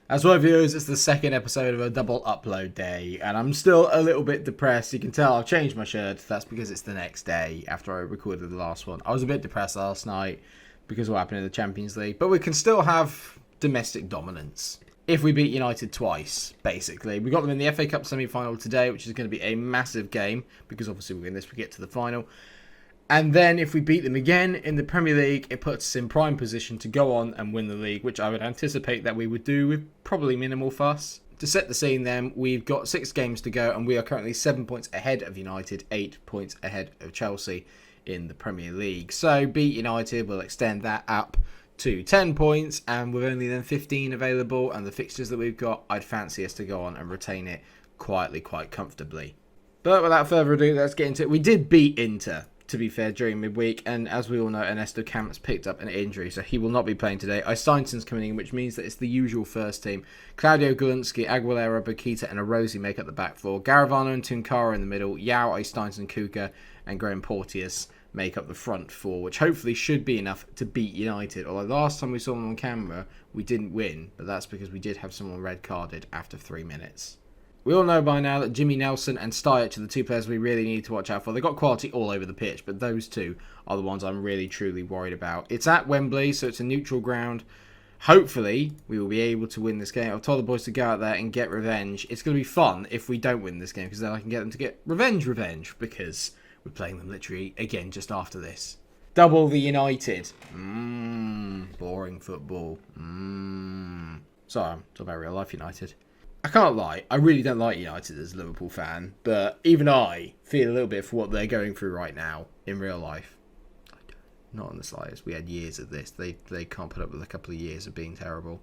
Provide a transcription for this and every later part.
As well, viewers, it's the second episode of a double upload day, and I'm still a little bit depressed. You can tell I've changed my shirt. That's because it's the next day after I recorded the last one. I was a bit depressed last night because of what happened in the Champions League, but we can still have domestic dominance if we beat United twice, basically. We got them in the FA Cup semi-final today, which is going to be a massive game because obviously we win this, we get to the final. And then if we beat them again in the Premier League, it puts us in prime position to go on and win the league, which I would anticipate that we would do with probably minimal fuss. To set the scene then, we've got 6 games to go and we are currently 7 points ahead of United, 8 points ahead of Chelsea in the Premier League. So beat United, we'll extend that up to 10 points, and with only then 15 available and the fixtures that we've got, I'd fancy us to go on and retain it quietly, quite comfortably. But without further ado, let's get into it. We did beat Inter, to be fair, during midweek, and as we all know, Ernesto Campos picked up an injury, so he will not be playing today. Eysteinson's coming in, which means that it's the usual first team. Claudio Gulunski, Aguilera, Bakita, and Arosi make up the back four. Garavano and Tunkara in the middle. Yao, Eysteinson, Kuka, and Graham Porteous make up the front four, which hopefully should be enough to beat United. Although last time we saw them on camera, we didn't win, but that's because we did have someone red carded after 3 minutes. We all know by now that Jimmy Nelson and Stuyich are the two players we really need to watch out for. They've got quality all over the pitch, but those two are the ones I'm really, truly worried about. It's at Wembley, so it's a neutral ground. Hopefully, we will be able to win this game. I've told the boys to go out there and get revenge. It's going to be fun if we don't win this game, because then I can get them to get revenge, because we're playing them literally again just after this. Double the United. Boring football. Sorry, I'm talking about real life United. I can't lie, I really don't like United as a Liverpool fan, but even I feel a little bit for what they're going through right now in real life. Not on the slightest. We had years of this. They can't put up with a couple of years of being terrible.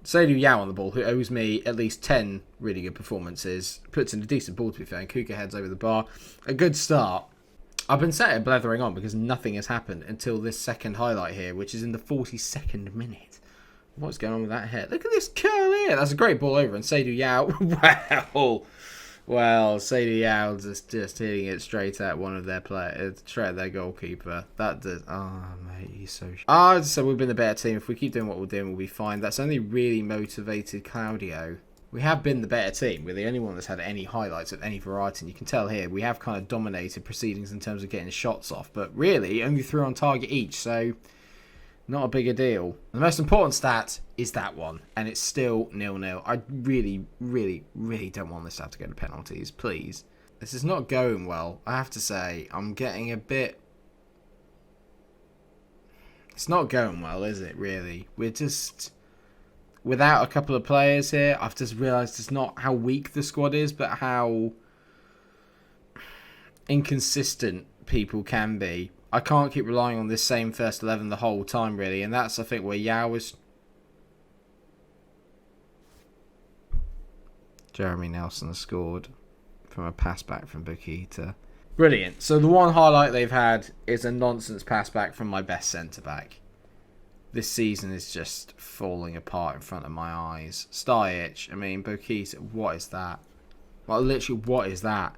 Seydou Yao on the ball, who owes me at least 10 really good performances. Puts in a decent ball, to be fair, and Kuka heads over the bar. A good start. I've been sat here blethering on because nothing has happened until this second highlight here, which is in the 42nd minute. What's going on with that head? Look at this curl here. That's a great ball over. And Seydou Yao, well, Seydou Yao just hitting it straight at one of their players, straight at their goalkeeper. That does. Oh, mate, he's so. So we've been the better team. If we keep doing what we're doing, we'll be fine. That's only really motivated Claudio. We have been the better team. We're the only one that's had any highlights of any variety. And you can tell here, we have kind of dominated proceedings in terms of getting shots off. But really, only 3 on target each. So not a bigger deal. The most important stat is that one, and it's still 0-0. I really, really, really don't want this to have to go to penalties, please. This is not going well, I have to say. I'm getting a bit. It's not going well, is it, really? We're just without a couple of players here. I've just realised it's not how weak the squad is, but how inconsistent people can be. I can't keep relying on this same first 11 the whole time, really. And that's, I think, where Yao was. Jeremy Nelson scored from a pass back from Bakita. Brilliant. So the one highlight they've had is a nonsense pass back from my best centre-back. This season is just falling apart in front of my eyes. Stuyich, I mean, Bakita, what is that? Well, literally, what is that?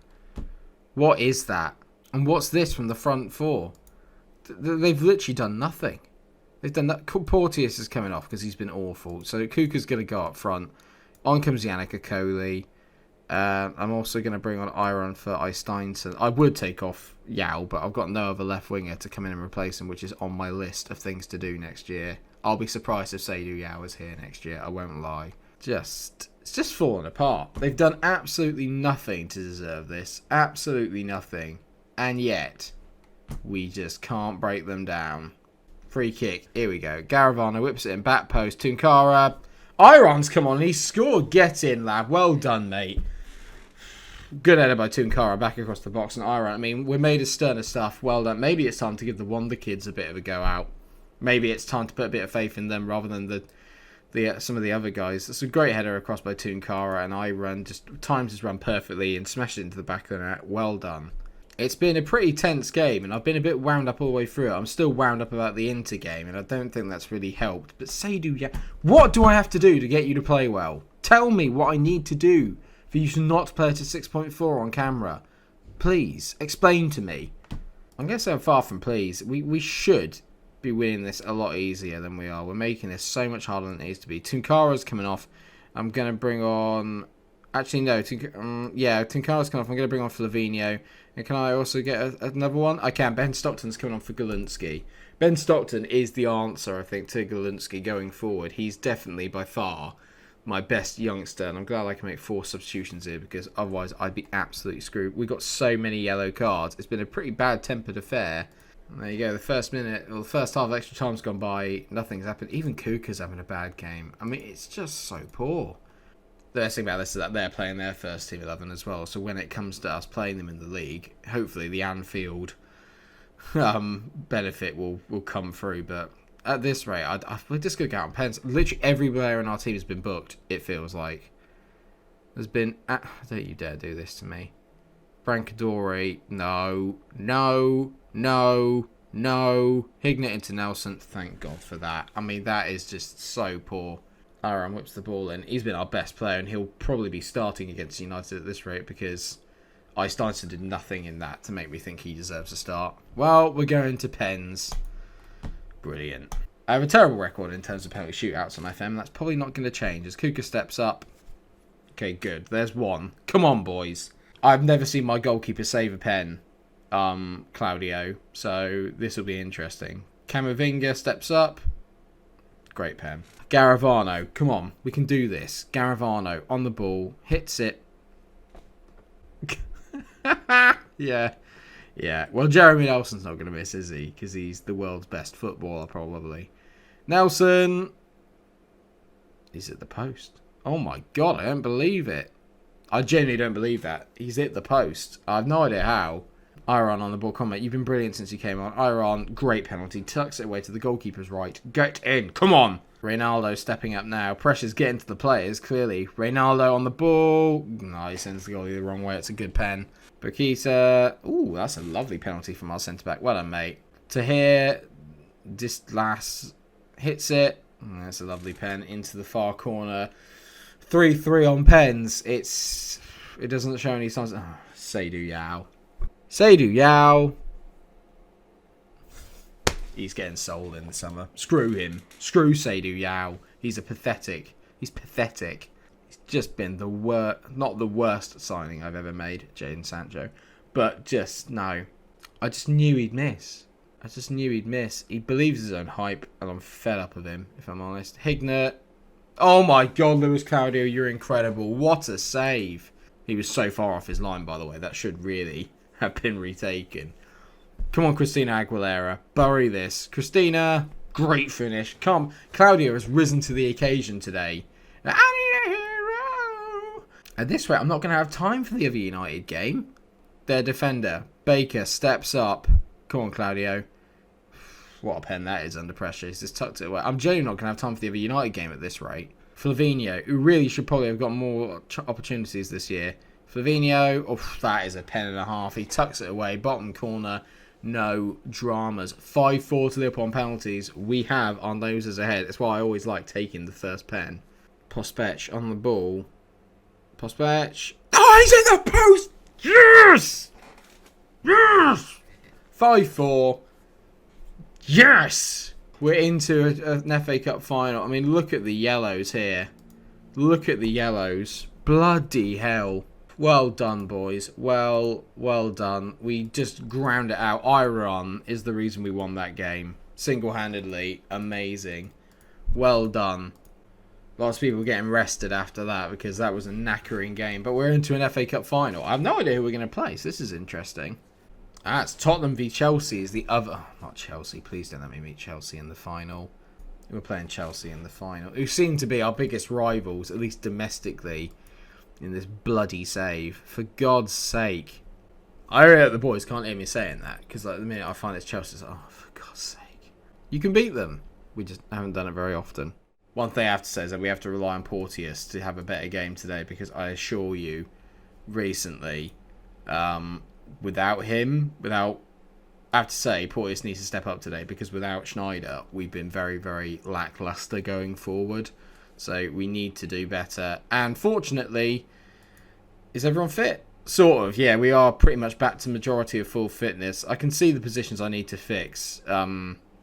What is that? And what's this from the front four? They've literally done nothing. They've done that. Porteous is coming off because he's been awful. So Kuka's going to go up front. On comes Yannick Okoli. I'm also going to bring on Iron for Eysteinson. I would take off Yao, but I've got no other left winger to come in and replace him, which is on my list of things to do next year. I'll be surprised if Seydou Yao is here next year. I won't lie. It's just fallen apart. They've done absolutely nothing to deserve this. Absolutely nothing. And yet, we just can't break them down. Free kick. Here we go. Garavano whips it in. Back post. Tunkara. Iron's come on. He scored. Get in, lad. Well done, mate. Good header by Tunkara. Back across the box. And Iron, I mean, we're made of sterner stuff. Well done. Maybe it's time to give the Wonder Kids a bit of a go out. Maybe it's time to put a bit of faith in them rather than some of the other guys. It's a great header across by Tunkara. And Iron just times his run perfectly and smashed it into the back of the net. Well done. It's been a pretty tense game, and I've been a bit wound up all the way through it. I'm still wound up about the Inter game, and I don't think that's really helped. But Seydou Yao, what do I have to do to get you to play well? Tell me what I need to do for you to not play at a 6.4 on camera. Please, explain to me. I'm going to say I'm far from pleased. We should be winning this a lot easier than we are. We're making this so much harder than it needs to be. Tunkara's coming off. I'm going to bring on... Actually, no. Tunkara's coming off. I'm going to bring on Flavinho. And can I also get another one? I can. Ben Stockton's coming on for Galunsky. Ben Stockton is the answer, I think, to Galunsky going forward. He's definitely, by far, my best youngster. And I'm glad I can make 4 substitutions here, because otherwise I'd be absolutely screwed. We got so many yellow cards. It's been a pretty bad-tempered affair. And there you go. The first minute, or the first half of extra time's gone by. Nothing's happened. Even Kuka's having a bad game. I mean, it's just so poor. The best thing about this is that they're playing their first team 11 as well. So when it comes to us playing them in the league, hopefully the Anfield benefit will come through. But at this rate, we're just going to go out on pens. Literally every player in our team has been booked, it feels like. There's been... don't you dare do this to me. Brancadori, no. Hignett into Nelson, thank God for that. I mean, that is just so poor. Aaron whips the ball in. He's been our best player, and he'll probably be starting against United at this rate, because Ice-Dyson did nothing in that to make me think he deserves a start. Well, we're going to pens. Brilliant. I have a terrible record in terms of penalty shootouts on FM. That's probably not going to change as Kuka steps up. Okay, good. There's one. Come on, boys. I've never seen my goalkeeper save a pen, Claudio, so this will be interesting. Camavinga steps up. Great pen. Garavano, come on, we can do this. Garavano on the ball, hits it. Yeah. Well, Jeremy Nelson's not going to miss, is he? Because he's the world's best footballer, probably. Nelson. He's at the post. Oh my God, I don't believe it. I genuinely don't believe that. He's hit the post. I have no idea how. Iron on the ball. Comment. You've been brilliant since you came on. Iron, great penalty. Tucks it away to the goalkeeper's right. Get in. Come on. Reynaldo stepping up now. Pressure's getting to the players, clearly. Reynaldo on the ball. No, he sends the goalie the wrong way. It's a good pen. Bakita. Ooh, that's a lovely penalty from our centre-back. Well done, mate. Tahir. Dislas hits it. That's a lovely pen. Into the far corner. 3-3 on pens. It doesn't show any signs. Oh, Seydou Yao. Seydou Yao. He's getting sold in the summer. Screw him. Screw Seydou Yao. He's pathetic. He's just been the not the worst signing I've ever made, Jadon Sancho. But just, no. I just knew he'd miss. He believes his own hype, and I'm fed up of him, if I'm honest. Hignett. Oh my God, Luis Claudio, you're incredible. What a save. He was so far off his line, by the way. That should really have been retaken. Come on, Christina Aguilera. Bury this. Christina, great finish. Come. Claudio has risen to the occasion today. I need a hero. At this rate, I'm not going to have time for the other United game. Their defender, Baker, steps up. Come on, Claudio. What a pen that is under pressure. He's just tucked it away. I'm genuinely not going to have time for the other United game at this rate. Flavinho, who really should probably have got more opportunities this year. Flavinho, oh, that is a pen and a half. He tucks it away. Bottom corner. No dramas. 5-4 to Liverpool on penalties. We have our noses ahead. That's why I always like taking the first pen. Pospech on the ball. Pospech. Oh, he's in the post! Yes! Yes! 5-4. Yes! We're into an FA Cup final. I mean, look at the yellows here. Look at the yellows. Bloody hell. Well done, boys. Well done. We just ground it out. Iron is the reason we won that game. Single-handedly. Amazing. Well done. Lots of people getting rested after that because that was a knackering game. But we're into an FA Cup final. I have no idea who we're going to play. So this is interesting. It's Tottenham v Chelsea is the other... Oh, not Chelsea. Please don't let me meet Chelsea in the final. We're playing Chelsea in the final. Who seem to be our biggest rivals, at least domestically, in this bloody save. For God's sake. I really hope the boys can't hear me saying that. Because like, the minute I find it's Chelsea, it's like, oh, for God's sake. You can beat them. We just haven't done it very often. One thing I have to say is that we have to rely on Porteous to have a better game today. Because I assure you, recently... without him, I have to say, Porteous needs to step up today because without Schneider, we've been very, very lackluster going forward. So we need to do better. And fortunately, is everyone fit? Sort of, yeah. We are pretty much back to majority of full fitness. I can see the positions I need to fix.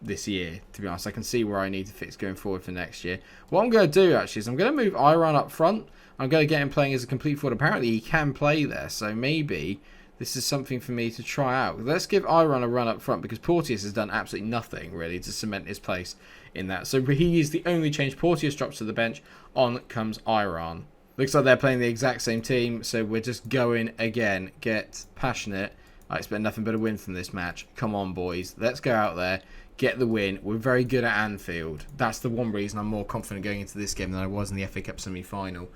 this year, to be honest. I can see where I need to fix going forward for next year. What I'm going to do, actually, is I'm going to move Iron up front. I'm going to get him playing as a complete forward. Apparently, he can play there, so maybe this is something for me to try out. Let's give Iron a run up front, because Porteous has done absolutely nothing, really, to cement his place in that. So he is the only change. Porteous drops to the bench. On comes Iron. Looks like they're playing the exact same team, so we're just going again. Get passionate. I expect nothing but a win from this match. Come on, boys. Let's go out there. Get the win. We're very good at Anfield. That's the one reason I'm more confident going into this game than I was in the FA Cup semi-final.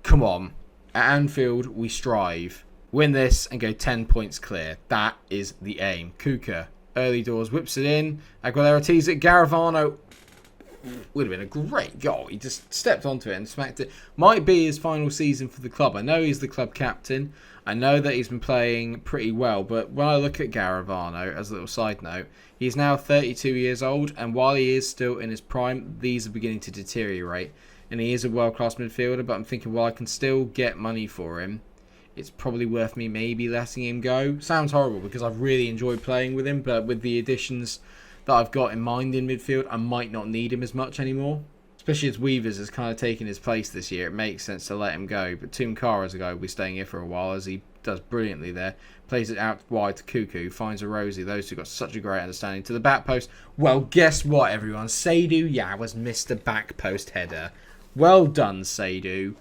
Come on. At Anfield, we strive. Win this and go 10 points clear. That is the aim. Kuka, early doors, whips it in. Aguilera tees it. Garavano would have been a great goal. He just stepped onto it and smacked it. Might be his final season for the club. I know he's the club captain. I know that he's been playing pretty well. But when I look at Garavano, as a little side note, he's now 32 years old. And while he is still in his prime, these are beginning to deteriorate. And he is a world-class midfielder. But I'm thinking, well, I can still get money for him. It's probably worth me maybe letting him go. Sounds horrible because I've really enjoyed playing with him. But with the additions that I've got in mind in midfield, I might not need him as much anymore. Especially as Weavers has kind of taken his place this year. It makes sense to let him go. But Tumkara is a guy who'll be staying here for a while, as he does brilliantly there. Plays it out wide to Cuckoo. Finds a Rosie. Those two got such a great understanding. To the back post. Well, guess what, everyone? Seydou Yao has missed the back post header. Well done, Seydou.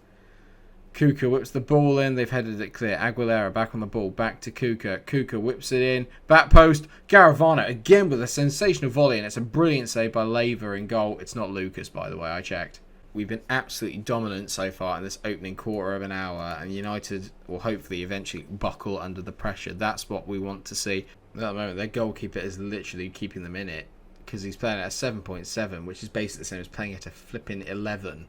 Kuka whips the ball in. They've headed it clear. Aguilera back on the ball. Back to Kuka. Kuka whips it in. Back post. Garavano again with a sensational volley. And it's a brilliant save by Leva in goal. It's not Lucas, by the way. I checked. We've been absolutely dominant so far in this opening quarter of an hour. And United will hopefully eventually buckle under the pressure. That's what we want to see. At the moment, their goalkeeper is literally keeping them in it. Because he's playing at a 7.7. Which is basically the same as playing at a flipping 11.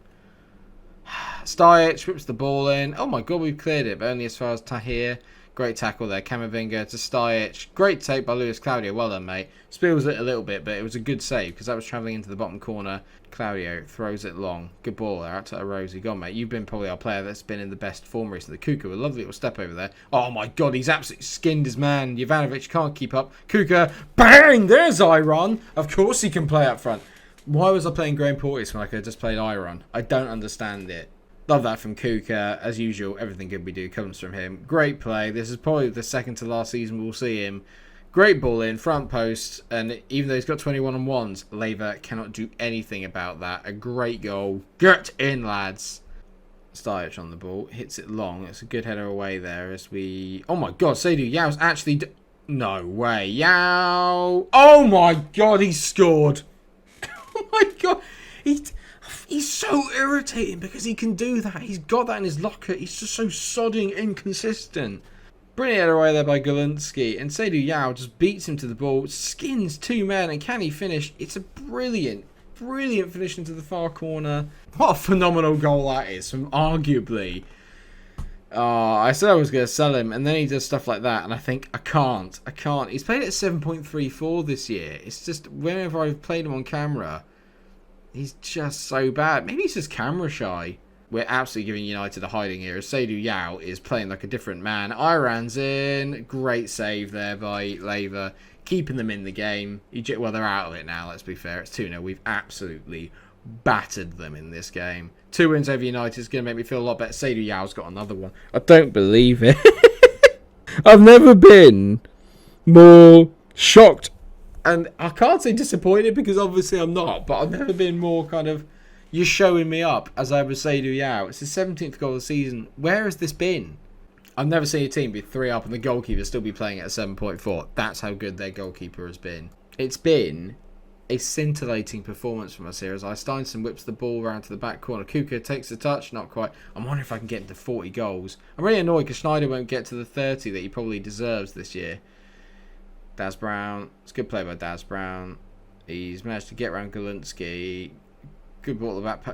Stajic whips the ball in. Oh my god, we've cleared it, but only as far as Tahir. Great tackle there. Camavinga to Stajic. Great take by Luis Claudio. Well done, mate. Spills it a little bit, but it was a good save because that was travelling into the bottom corner. Claudio throws it long. Good ball there out to Rosie. Go on, mate. You've been probably our player that's been in the best form recently. Kuka, a lovely little step over there. Oh my god, he's absolutely skinned his man. Jovanovic can't keep up. Kuka, bang! There's Iron. Of course he can play up front. Why was I playing Graham Porteous when I could have just played Iron? I don't understand it. Love that from Kuka. As usual, everything good we do comes from him. Great play. This is probably the second to last season we'll see him. Great ball in, front post. And even though he's got 21 on ones, Leva cannot do anything about that. A great goal. Get in, lads. Stajic on the ball. Hits it long. It's a good header away there as we... Oh my god, Seydou Yao's actually... No way. Yao. Oh my god, he scored. Oh my god, he's so irritating because he can do that. He's got that in his locker. He's just so sodding inconsistent. Brilliant away there by Galinsky. And Seydou Yao just beats him to the ball, skins two men, and can he finish? It's a brilliant finish into the far corner. What a phenomenal goal that is from arguably... I said I was going to sell him, and then he does stuff like that, and I think, I can't. He's played at 7.34 this year. It's just, whenever I've played him on camera, he's just so bad. Maybe he's just camera shy. We're absolutely giving United a hiding here. Seydou Yao is playing like a different man. Iran's in. Great save there by Leva. Keeping them in the game. Well, they're out of it now, let's be fair. It's 2-0. We've absolutely battered them in this game. 2 wins over United is going to make me feel a lot better. Seydou Yao's got another one. I don't believe it. I've never been more shocked. And I can't say disappointed because obviously I'm not. But I've never been more kind of, you're showing me up as I was Seydou Yao. It's his 17th goal of the season. Where has this been? I've never seen a team be 3 up and the goalkeeper still be playing at a 7.4. That's how good their goalkeeper has been. It's been a scintillating performance from us here as Steinson whips the ball around to the back corner. Kuka takes the touch, not quite. I'm wondering if I can get into 40 goals. I'm really annoyed because Schneider won't get to the 30 that he probably deserves this year. Daz Brown. It's a good play by Daz Brown. He's managed to get around Galinsky. Good ball at the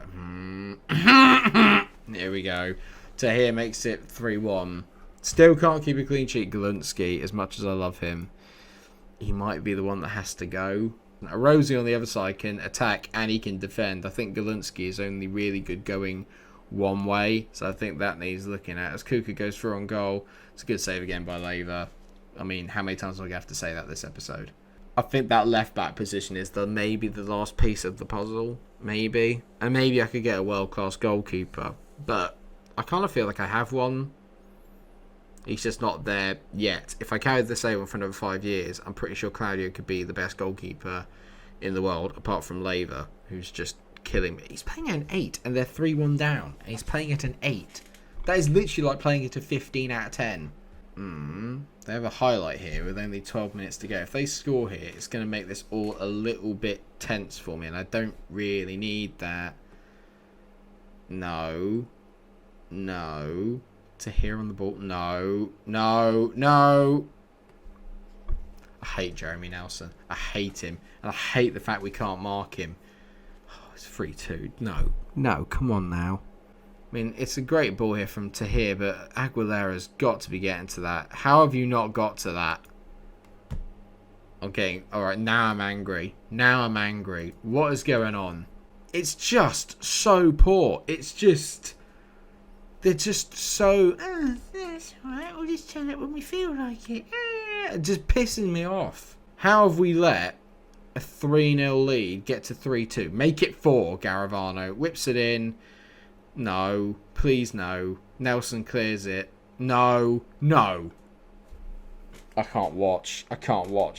back. Here we go. Tahir makes it 3-1. Still can't keep a clean sheet, Galinsky, as much as I love him. He might be the one that has to go. Rosie on the other side can attack and he can defend. I think Galinsky is only really good going one way. So I think that needs looking at. As Kuka goes through on goal. It's a good save again by Leva. I mean, how many times do I have to say that this episode? I think that left back position is maybe the last piece of the puzzle. Maybe. And maybe I could get a world-class goalkeeper. But I kind of feel like I have one. He's just not there yet. If I carried the same for another 5 years, I'm pretty sure Claudio could be the best goalkeeper in the world, apart from Lever, who's just killing me. He's playing at an 8, and they're 3-1 down. And he's playing at an 8. That is literally like playing at a 15 out of 10. They have a highlight here with only 12 minutes to go. If they score here, it's going to make this all a little bit tense for me, and I don't really need that. No. To hear on the ball. No. I hate Jeremy Nelson. I hate him. And I hate the fact we can't mark him. Oh, it's 3-2. No, come on now. I mean, it's a great ball here from Tahir, but Aguilera's got to be getting to that. How have you not got to that? Okay, alright, now I'm angry. What is going on? It's just so poor. They're just so... that's alright, we'll just turn it when we feel like it. Just pissing me off. How have we let a 3-0 lead get to 3-2? Make it 4, Garavano. Whips it in. No. Please no. Nelson clears it. No. I can't watch.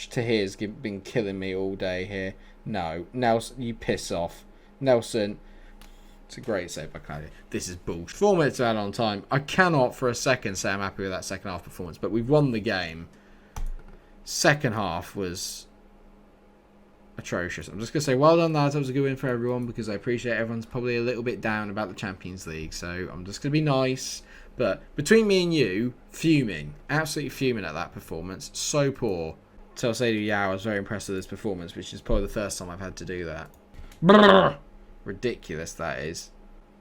Tahir's been killing me all day here. No. Nelson, you piss off. Nelson... It's a great save by Claudio. This is bullshit. 4 minutes of add-on time. I cannot for a second say I'm happy with that second half performance, but we've won the game. Second half was atrocious. I'm just going to say well done, lads. That was a good win for everyone because I appreciate everyone's probably a little bit down about the Champions League, so I'm just going to be nice. But between me and you, fuming. Absolutely fuming at that performance. So poor. Tell Sadie, yeah, I was very impressed with this performance, which is probably the first time I've had to do that. Brrr. Ridiculous that is.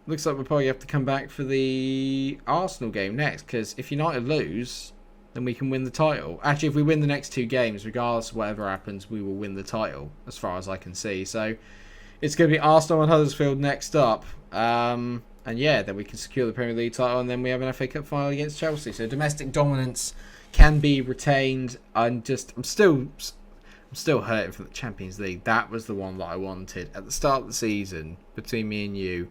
Looks like we'll probably have to come back for the Arsenal game next, because if United lose, then we can win the title. Actually, if we win the next 2 games, regardless of whatever happens, we will win the title, as far as I can see. So it's going to be Arsenal and Huddersfield next up. And yeah, then we can secure the Premier League title, and then we have an FA Cup final against Chelsea. So domestic dominance can be retained. I'm still hurting from the Champions League. That was the one that I wanted. At the start of the season, between me and you,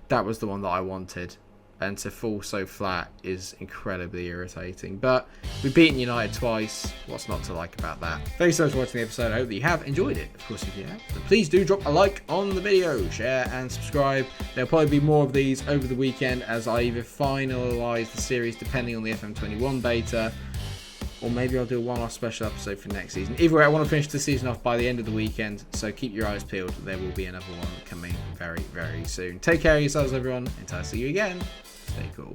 that was the one that I wanted. And to fall so flat is incredibly irritating. But we've beaten United twice. What's not to like about that? Thanks so much for watching the episode. I hope that you have enjoyed it. Of course, if you have, then please do drop a like on the video, share and subscribe. There'll probably be more of these over the weekend as I either finalise the series depending on the FM21 beta, or maybe I'll do a one-off special episode for next season. Either way, I want to finish the season off by the end of the weekend, so keep your eyes peeled. There will be another one coming very, very soon. Take care of yourselves, everyone. Until I see you again, stay cool.